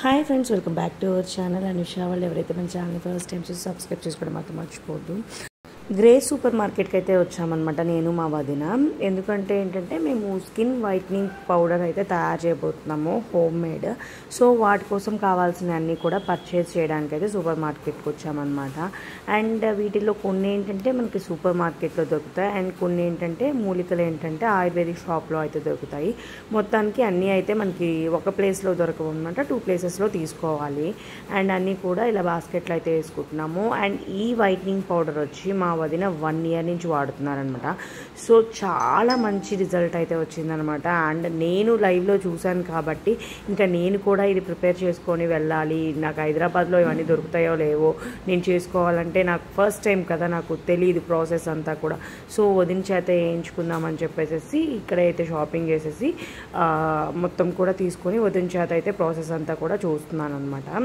Hi friends, welcome back to our channel. Anusha వాళ్ళు ఎవరైతే మన ఛానల్ ఫస్ట్ టైం చూసి సబ్స్క్రైబ్ చేసుకోవడం మాత్రం మర్చిపోవద్దు. గ్రే సూపర్ మార్కెట్కి అయితే వచ్చామన్నమాట, నేను మా వదిన. ఎందుకంటే ఏంటంటే మేము స్కిన్ వైట్నింగ్ పౌడర్ అయితే తయారు చేయబోతున్నాము, హోమ్ మేడ్. సో వాటి కోసం కావాల్సిన అన్నీ కూడా పర్చేజ్ చేయడానికి అయితే సూపర్ మార్కెట్కి వచ్చామన్నమాట. అండ్ వీటిలో కొన్ని ఏంటంటే మనకి సూపర్ మార్కెట్లో దొరుకుతాయి, అండ్ కొన్ని ఏంటంటే మూలికలు ఏంటంటే ఆయుర్వేదిక్ షాప్లో అయితే దొరుకుతాయి. మొత్తానికి అన్నీ అయితే మనకి ఒక ప్లేస్లో దొరకవు అనమాట, 2 ప్లేసెస్లో తీసుకోవాలి. అండ్ అన్నీ కూడా ఇలా బాస్కెట్లో అయితే వేసుకుంటున్నాము. అండ్ ఈ వైట్నింగ్ పౌడర్ వచ్చి మా వదిన 1 ఇయర్ నుంచి వాడుతున్నారనమాట. సో చాలా మంచి రిజల్ట్ అయితే వచ్చిందనమాట. అండ్ నేను లైవ్లో చూశాను కాబట్టి ఇంకా నేను కూడా ఇది ప్రిపేర్ చేసుకొని వెళ్ళాలి. నాకు హైదరాబాద్లో ఇవన్నీ దొరుకుతాయో లేవో, నేను చేసుకోవాలంటే నాకు ఫస్ట్ టైం కదా, నాకు తెలియదు ప్రాసెస్ అంతా కూడా. సో వదిన చేత వేయించుకుందామని చెప్పేసి ఇక్కడైతే షాపింగ్ చేసేసి మొత్తం కూడా తీసుకొని వదిన చేత అయితే ప్రాసెస్ అంతా కూడా చూస్తున్నాను అనమాట.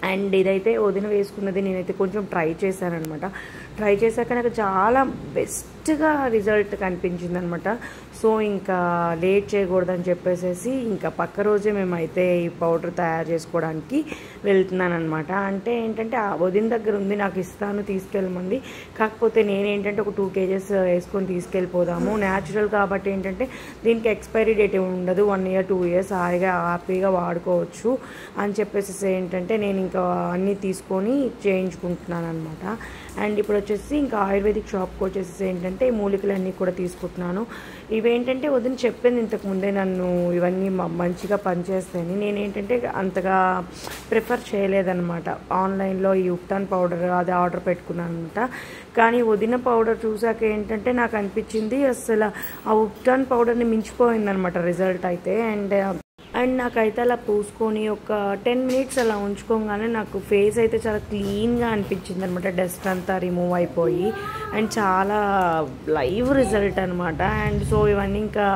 అండ్ ఇదైతే వదిన వేసుకున్నది నేనైతే కొంచెం ట్రై చేశాను అనమాట. ట్రై చేశాక నాకు చాలా బెస్ట్గా రిజల్ట్ కనిపించింది అనమాట. సో ఇంకా లేట్ చేయకూడదని చెప్పేసి ఇంకా పక్క రోజే మేమైతే ఈ పౌడర్ తయారు చేసుకోవడానికి వెళ్తున్నాను అనమాట. అంటే ఏంటంటే ఆ వదిన దగ్గర ఉంది, నాకు ఇస్తాను తీసుకెళ్ళమంది. కాకపోతే నేనేంటంటే ఒక 2 kgs వేసుకొని తీసుకెళ్ళిపోదాము, న్యాచురల్ కాబట్టి ఏంటంటే దీనికి ఎక్స్పైరీ డేట్ ఉండదు, 1 year 2 years హాయిగా హ్యాపీగా వాడుకోవచ్చు అని చెప్పేసి ఏంటంటే నేను ఇంకా అన్నీ తీసుకొని చేయించుకుంటున్నాను అనమాట. అండ్ ఇప్పుడు వచ్చేసి ఇంకా ఆయుర్వేదిక్ షాప్కి వచ్చేసి ఏంటంటే ఈ మూలికలన్నీ కూడా తీసుకుంటున్నాను. ఇవేంటంటే వదిన చెప్పింది ఇంతకుముందే, నన్ను ఇవన్నీ మంచిగా పనిచేస్తాయని. నేనేంటంటే అంతగా ప్రిఫర్ చేయలేదన్నమాట. ఆన్లైన్లో ఈ ఉప్టాన్ పౌడర్ అది ఆర్డర్ పెట్టుకున్నాను అనమాట. కానీ వదిన పౌడర్ చూసాక ఏంటంటే నాకు అనిపించింది అసలు ఆ ఉప్టాన్ పౌడర్ని మించిపోయిందనమాట రిజల్ట్ అయితే. అండ్ నాకైతే అలా పూసుకొని ఒక 10 minutes అలా ఉంచుకోగానే నాకు ఫేస్ అయితే చాలా క్లీన్గా అనిపించింది అనమాట. డస్ట్ అంతా రిమూవ్ అయిపోయి అండ్ చాలా లైవ్ రిజల్ట్ అనమాట. అండ్ సో ఇవన్నీ ఇంకా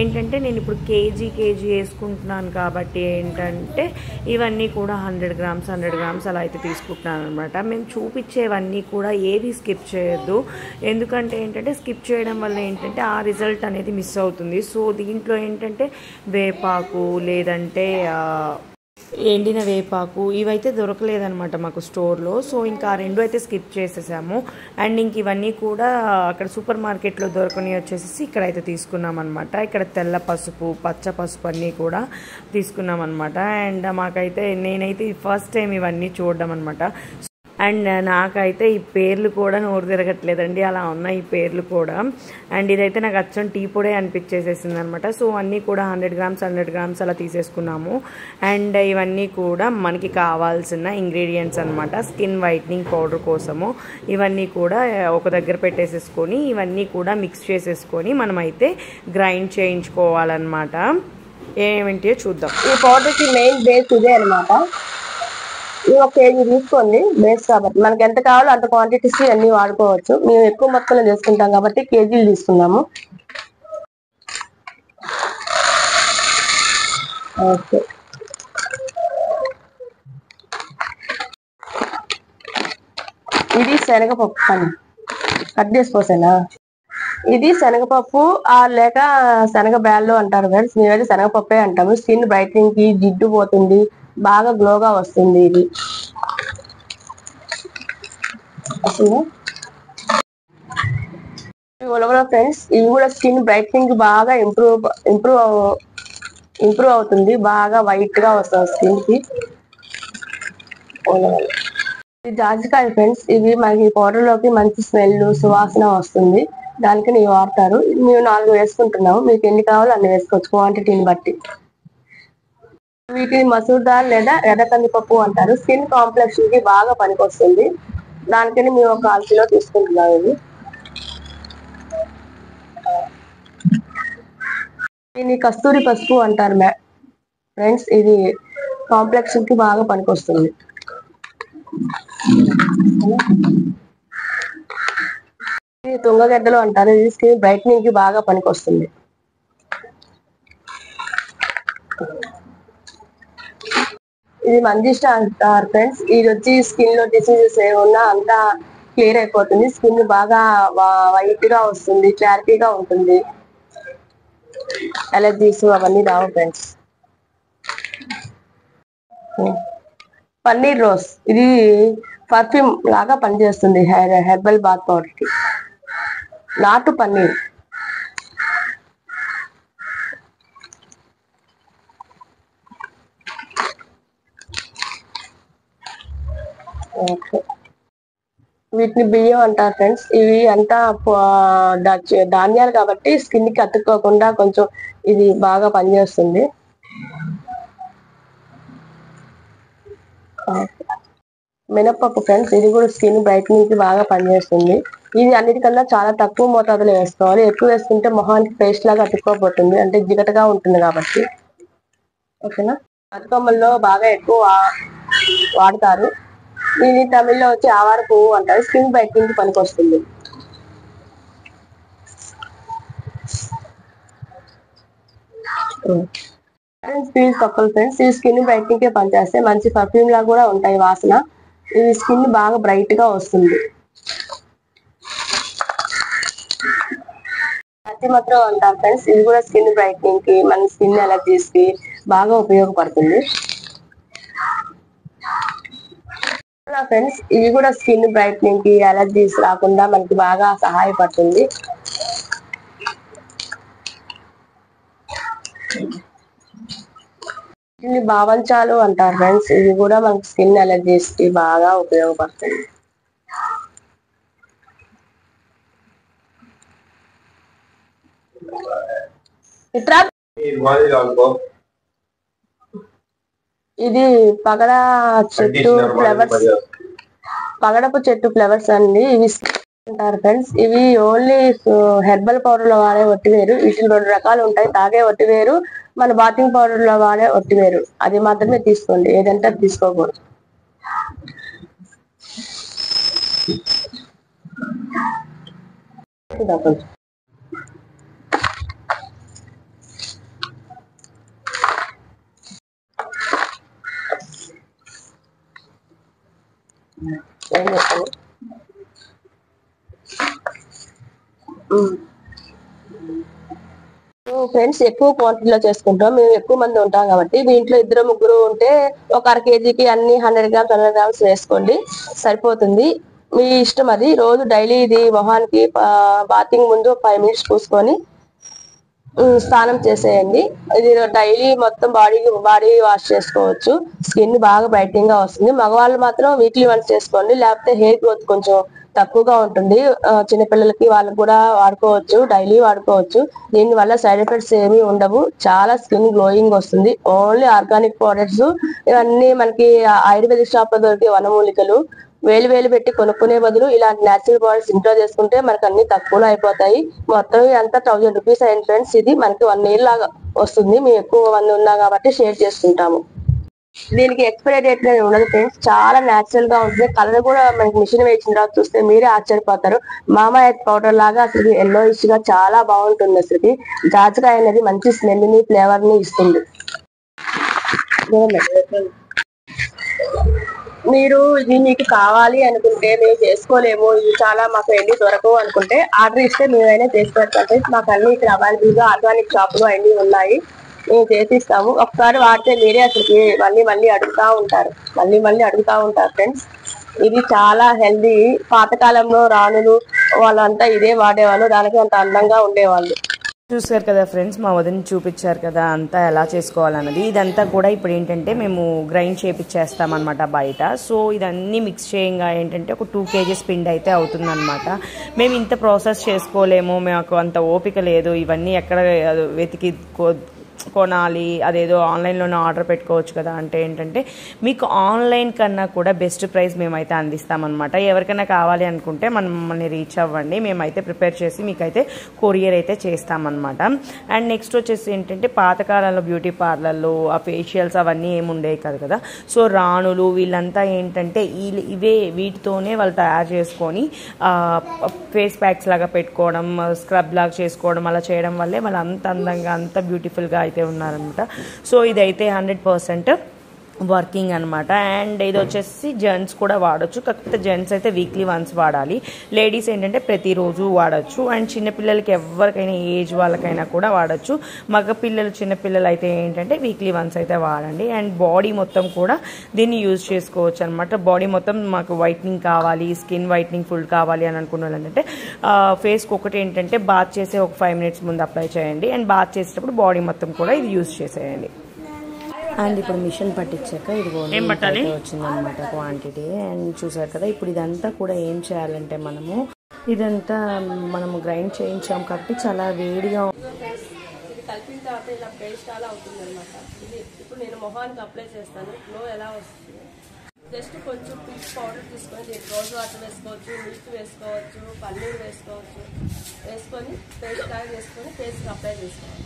ఏంటంటే నేను ఇప్పుడు కేజీ వేసుకుంటున్నాను కాబట్టి ఏంటంటే ఇవన్నీ కూడా 100 grams అలా అయితే తీసుకుంటున్నాను అనమాట. మేము చూపించేవన్నీ కూడా ఏవి స్కిప్ చేయొద్దు, ఎందుకంటే ఏంటంటే స్కిప్ చేయడం వల్ల ఏంటంటే ఆ రిజల్ట్ అనేది మిస్ అవుతుంది. సో దీంట్లో ఏంటంటే వేపాకు లేదంటే ఎండిన వేపాకు ఇవైతే దొరకలేదనమాట మాకు స్టోర్లో. సో ఇంకా 2 అయితే స్కిప్ చేసేసాము. అండ్ ఇంక ఇవన్నీ కూడా అక్కడ సూపర్ మార్కెట్లో దొరకని వచ్చేసి ఇక్కడైతే తీసుకున్నాం అనమాట. ఇక్కడ తెల్ల పసుపు, పచ్చ పసుపు అన్నీ కూడా తీసుకున్నాం అనమాట. అండ్ మాకైతే నేనైతే ఫస్ట్ టైం ఇవన్నీ చూడడం అనమాట. అండ్ నాకైతే ఈ పేర్లు కూడా నోరు తిరగట్లేదండి, అలా ఉన్నాయి ఈ పేర్లు కూడా. అండ్ ఇదైతే నాకు అచ్చం టీ పొడే అనిపించేసేసింది అనమాట. సో అన్నీ కూడా 100 grams అలా తీసేసుకున్నాము. అండ్ ఇవన్నీ కూడా మనకి కావాల్సిన ఇంగ్రీడియంట్స్ అనమాట, స్కిన్ వైట్నింగ్ పౌడర్ కోసము. ఇవన్నీ కూడా ఒక దగ్గర పెట్టేసేసుకొని ఇవన్నీ కూడా మిక్స్ చేసేసుకొని మనమైతే గ్రైండ్ చేయించుకోవాలన్నమాట. ఏమేంటియో చూద్దాం. ఈ పౌడర్కి మెయిన్ బేస్ ఇదే అనమాట. ఇది 1 kg తీసుకోండి బేస్ కాబట్టి, మనకి ఎంత కావాలో అంత క్వాంటిటీస్ అన్ని వాడుకోవచ్చు. మేము ఎక్కువ మొత్తంలో చేసుకుంటాం కాబట్టి కేజీలు తీసుకున్నాము. ఓకే, ఇది శనగపప్పు పని కట్ చేసుకోసేనా. ఇది శనగపప్పు లేక శనగ బ్యాళ్ళు అంటారు ఫ్రెండ్స్, మేమైతే శనగపప్పే అంటాము. స్కిన్ బ్రైట్నింగ్ కి జిడ్డు పోతుంది, బాగా గ్లోగా వస్తుంది. ఇది ఉలవల ఫ్రెండ్స్, ఇవి కూడా స్కిన్ బ్రైట్నింగ్ బాగా ఇంప్రూవ్ అవుతుంది, బాగా వైట్ గా వస్తుంది స్కిన్ కి. ఇది జాజికాయ ఫ్రెండ్స్, ఇవి మనకి పౌడర్ లోకి మంచి స్మెల్ సువాసన వస్తుంది, దానికి ఇవి వాడతారు. మేము 4 వేసుకుంటున్నాము, మీకు ఎన్ని కావాలో అన్ని వేసుకోవచ్చు క్వాంటిటీని బట్టి. వీటిని మసూర్ దాల్ లేదా ఎర్ర కందిపప్పు అంటారు. స్కిన్ కాంప్లెక్షన్ కి బాగా పనికొస్తుంది, దానికని మేము 1/4 kilo తీసుకుంటున్నాము. ఇది దీన్ని కస్తూరి పసుపు అంటారు ఫ్రెండ్స్, ఇది కాంప్లెక్షన్ కి బాగా పనికొస్తుంది. ఇది తుంగగడ్డలు అంటారు, ఇది స్కిన్ బ్రైట్నింగ్ కి బాగా పనికొస్తుంది. ఇది మంజిష్టా అంటారు ఫ్రెండ్స్, ఇది వచ్చి స్కిన్ లో డిసీజెస్ ఏమున్నా అంతా క్లియర్ అయిపోతుంది, స్కిన్ బాగా వైట్ గా వస్తుంది, క్లారిటీగా ఉంటుంది, అలర్జీస్ అవన్నీ రావు ఫ్రెండ్స్. పన్నీర్ రోజ్ ఇది పర్ఫ్యూమ్ లాగా పనిచేస్తుంది హెర్బల్ బాత్ పౌడర్ కి. నాటు పన్నీర్. వీటిని బియ్యం అంటారు ఫ్రెండ్స్. ఇవి అంతా ధాన్యాలు కాబట్టి స్కిన్ కి అతుక్కోకుండా కొంచెం ఇది బాగా పనిచేస్తుంది. మినప్పప్పు ఫ్రెండ్స్, ఇది కూడా స్కిన్ బ్రైట్నింగ్ కి బాగా పనిచేస్తుంది. ఇది అన్నిటికన్నా చాలా తక్కువ మోతాదులో వేసుకోవాలి. ఎక్కువ వేసుకుంటే మొహానికి పేస్ట్ లాగా అతుక్కోపోతుంది, అంటే జిగటగా ఉంటుంది కాబట్టి. ఓకేనా. బతుకమ్మల్లో బాగా ఎక్కువ వాడతారు. దీని తమిళ్లో వచ్చి ఆవార పువ్వు అంటారు. స్కిన్ బ్రైట్నింగ్ కి పనికి వస్తుంది. పీల్స్ తొక్కలు ఫ్రెండ్స్, ఇవి స్కిన్ బ్రైట్నింగ్ కే పనిచేస్తాయి. మంచి పర్ఫ్యూమ్ లా కూడా ఉంటాయి వాసన. ఇది స్కిన్ బాగా బ్రైట్ గా వస్తుంది. అతిమత్రం అంటారు ఫ్రెండ్స్, ఇది కూడా స్కిన్ బ్రైట్నింగ్ కి, మన స్కిన్ ఎలర్జీస్ కి బాగా ఉపయోగపడుతుంది. ఫ్రెండ్స్, ఇవి కూడా స్కిన్ బ్రైట్నింగ్ కి, ఎలర్జీస్ రాకుండా మనకి బాగా సహాయపడుతుంది. ఇది భావంచాలు అంటారు ఫ్రెండ్స్, ఇది కూడా మనకి స్కిన్ ఎలర్జీస్ కి బాగా ఉపయోగపడుతుంది. ఇది పగడపు చెట్టు ఫ్లవర్స్ అండి. ఇవి అంటారు ఫ్రెండ్స్. ఇవి ఓన్లీ హెర్బల్ పౌడర్ లో వాడే ఒట్టివేరు. వీటిలో 2 రకాలు ఉంటాయి, తాగే ఒట్టివేరు, మన బాతింగ్ పౌడర్ లో వాడే ఒట్టివేరు. అది మాత్రమే తీసుకోండి, ఏదంటే తీసుకోకూడదు. ఫ్రెండ్స్, ఎక్కువ క్వాంటిటీలో చేసుకుంటాం. మేము ఎక్కువ మంది ఉంటాం కాబట్టి దీంట్లో 2-3 ఉంటే ఒక అర కేజీకి అన్ని 100 గ్రామ్స్ 100 గ్రామ్స్ వేసుకోండి, సరిపోతుంది. మీ ఇష్టం అది. రోజు డైలీ ఇది మొహానికి బాతింగ్ ముందు 5 మినిట్స్ పూసుకొని స్నానం చేసేయండి. ఇది డైలీ మొత్తం బాడీ వాష్ చేసుకోవచ్చు. స్కిన్ బాగా బ్రైటింగ్ గా వస్తుంది. మగవాళ్ళు మాత్రం వీక్లీ వన్స్ చేసుకోండి, లేకపోతే హెయిర్ గ్రోత్ కొంచెం తక్కువగా ఉంటుంది. చిన్నపిల్లలకి వాళ్ళకి కూడా వాడుకోవచ్చు, డైలీ వాడుకోవచ్చు. దీని వల్ల సైడ్ ఎఫెక్ట్స్ ఏమీ ఉండవు. చాలా స్కిన్ గ్లోయింగ్ వస్తుంది. Only organic products. ఇవన్నీ మనకి ఆయుర్వేదిక్ షాప్ లో దొరికే వనమూలికలు. వేలు పెట్టి కొనుక్కునే బదులు ఇలాంటి నేచురల్ ప్రొడక్ట్స్ ఇంట్లో చేసుకుంటే మనకు అన్ని తక్కువలో అయిపోతాయి. మొత్తం అంతా 1000 రూపీస్ అయింది ఫ్రెండ్స్. ఇది మనకి 1 ఇయర్ లాగా వస్తుంది. మేము ఎక్కువ మంది ఉన్నాం కాబట్టి షేర్ చేసుకుంటాము. దీనికి ఎక్స్పైరీ డేట్ అనేది ఉండదు ఫ్రెండ్స్. చాలా నేచురల్ గా ఉంటుంది. కలర్ కూడా మనకి మిషన్ వేసిన తర్వాత చూస్తే మీరే ఆశ్చర్యపోతారు. మామా ఎర్త్ పౌడర్ లాగా అసలు ఎల్లోయిష్ గా చాలా బాగుంటుంది. అసలు జాజికాయ అనేది మంచి స్మెల్ ని, ఫ్లేవర్ ని ఇస్తుంది. మీరు ఇది మీకు కావాలి అనుకుంటే, మేము చేసుకోలేము, ఇది చాలా మాకు ఎన్ని దొరకవు అనుకుంటే ఆర్డర్ ఇస్తే మేమైనా చేసి పెడతాం. మాకు అన్ని ఇక్కడ అవైలబుల్ గా ఆర్గానిక్ షాపులు అన్ని ఉన్నాయి, మేము చేసిస్తాము. ఒకసారి వాడితే మీరే అసలు మళ్ళీ అడుగుతా ఉంటారు ఫ్రెండ్స్. ఇది చాలా హెల్దీ. పాతకాలంలో రాణులు వాళ్ళంతా ఇదే వాడేవాళ్ళు, దానికి అంత అందంగా ఉండేవాళ్ళు. చూసారు కదా ఫ్రెండ్స్, మా వదిన చూపించారు కదా అంతా ఎలా చేసుకోవాలన్నది. ఇదంతా కూడా ఇప్పుడు ఏంటంటే మేము గ్రైండ్ చేపిచ్చేస్తామన్నమాట బయట. సో ఇదన్నీ మిక్స్ చేయంగా ఏంటంటే ఒక 2 kgs పిండి అయితే అవుతుందన్నమాట. మేము ఇంత ప్రాసెస్ చేసుకోలేము, మాకు అంత ఓపిక లేదు, ఇవన్నీ ఎక్కడ వెతికి కొనాలి, అదేదో ఆన్లైన్లోనే ఆర్డర్ పెట్టుకోవచ్చు కదా అంటే ఏంటంటే మీకు ఆన్లైన్ కన్నా కూడా బెస్ట్ ప్రైస్ మేమైతే అందిస్తామన్నమాట. ఎవరికైనా కావాలి అనుకుంటే మమ్మల్ని రీచ్ అవ్వండి, మేమైతే ప్రిపేర్ చేసి మీకైతే కొరియర్ అయితే చేస్తామన్నమాట. అండ్ నెక్స్ట్ వచ్చేసి ఏంటంటే పాతకాలంలో బ్యూటీ పార్లర్లు ఆ ఫేషియల్స్ అవన్నీ ఏమి ఉండేవి కదా. సో రాణులు వీళ్ళంతా ఏంటంటే వీటితోనే వాళ్ళు తయారు చేసుకొని ఫేస్ ప్యాక్స్ లాగా పెట్టుకోవడం, స్క్రబ్ లాగా చేసుకోవడం, అలా చేయడం వల్లే వాళ్ళు అంత అందంగా అంత బ్యూటిఫుల్గా అయితే ఉన్నారనమాట. సో ఇదైతే 100% వర్కింగ్ అనమాట. అండ్ ఇది వచ్చేసి జెంట్స్ కూడా వాడచ్చు, కాకపోతే జెంట్స్ అయితే వీక్లీ వన్స్ వాడాలి, లేడీస్ ఏంటంటే ప్రతిరోజు వాడచ్చు. అండ్ చిన్నపిల్లలకి ఎవరికైనా ఏజ్ వాళ్ళకైనా కూడా వాడచ్చు. మగపిల్లలు చిన్నపిల్లలు అయితే ఏంటంటే వీక్లీ వన్స్ అయితే వాడండి. అండ్ బాడీ మొత్తం కూడా దీన్ని యూజ్ చేసుకోవచ్చు అనమాట. బాడీ మొత్తం మాకు వైట్నింగ్ కావాలి, స్కిన్ వైట్నింగ్ ఫుల్ కావాలి అని అనుకున్న వాళ్ళు ఏంటంటే ఫేస్కి ఒకటి ఏంటంటే బాత్ చేసే ఒక 5 minutes ముందు అప్లై చేయండి. అండ్ బాత్ చేసేటప్పుడు బాడీ మొత్తం కూడా ఇది యూజ్ చేసేయండి. అండ్ ఇప్పుడు మిషన్ పట్టించాక ఇది వచ్చిందనమాట క్వాంటిటీ. అండ్ చూసారు కదా, ఇప్పుడు ఇదంతా కూడా ఏం చేయాలంటే ఇదంతా మనము గ్రైండ్ చేయించాం కాబట్టి చాలా వేడిగా ఇది కలిపిన తర్వాత ఇలా పేస్ట్ అలా అవుతుంది అనమాట. ఇది ఇప్పుడు నేను మొహానికి అప్లై చేస్తాను. గ్లో ఎలా వస్తుంది, జస్ట్ కొంచెం పీచ్ పౌడర్ తీసుకొని రోజ్ వాటర్ వేసుకోవచ్చు, మిల్క్ వేసుకోవచ్చు, పన్నీర్ వేసుకోవచ్చు, వేసుకొని పేస్ట్ లాగా చేసుకొని ఫేస్కి అప్లై చేసుకోవాలి.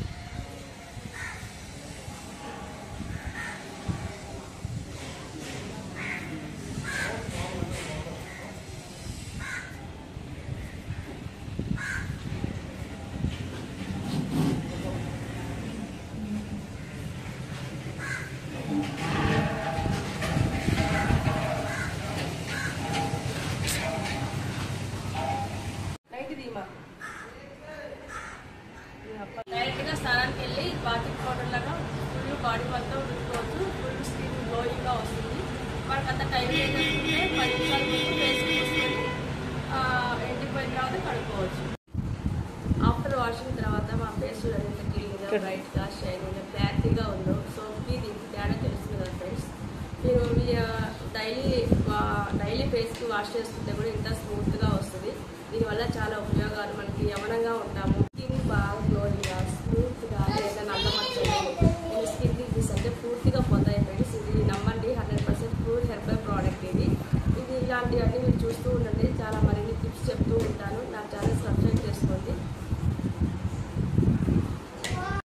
డైరెక్ట్గా స్నానానికి వెళ్ళి బాతింగ్ పౌడర్ లాగా ఫుల్ బాడీ మొత్తం రుద్దుకోవచ్చు. ఫుల్ స్కిన్ గ్లోయింగ్గా వస్తుంది. మనకు అంత టైం లేదనుకుంటే 10 నిమిషాల ముందు ఫేస్ పూసుకొని ఎండిపోయిన తర్వాత కడుక్కోవచ్చు. ఆఫ్టర్ వాషింగ్ తర్వాత మా ఫేస్ ఎంత క్లీన్గా, బ్రైట్గా, షైనింగ్గా, క్లారిటీగా ఉందో. సో దీనికి తేడా తెలుస్తుంది కదా ఫ్రెండ్స్. మీరు డైలీ ఫేస్కి వాష్ చేసుకుంటే కూడా ఇంత స్మూత్గా వస్తుంది. దీనివల్ల చాలా ఉపయోగాలు, మనకి యవనంగా ఉంటాము, స్కిన్ బాగా గ్లోయింగ్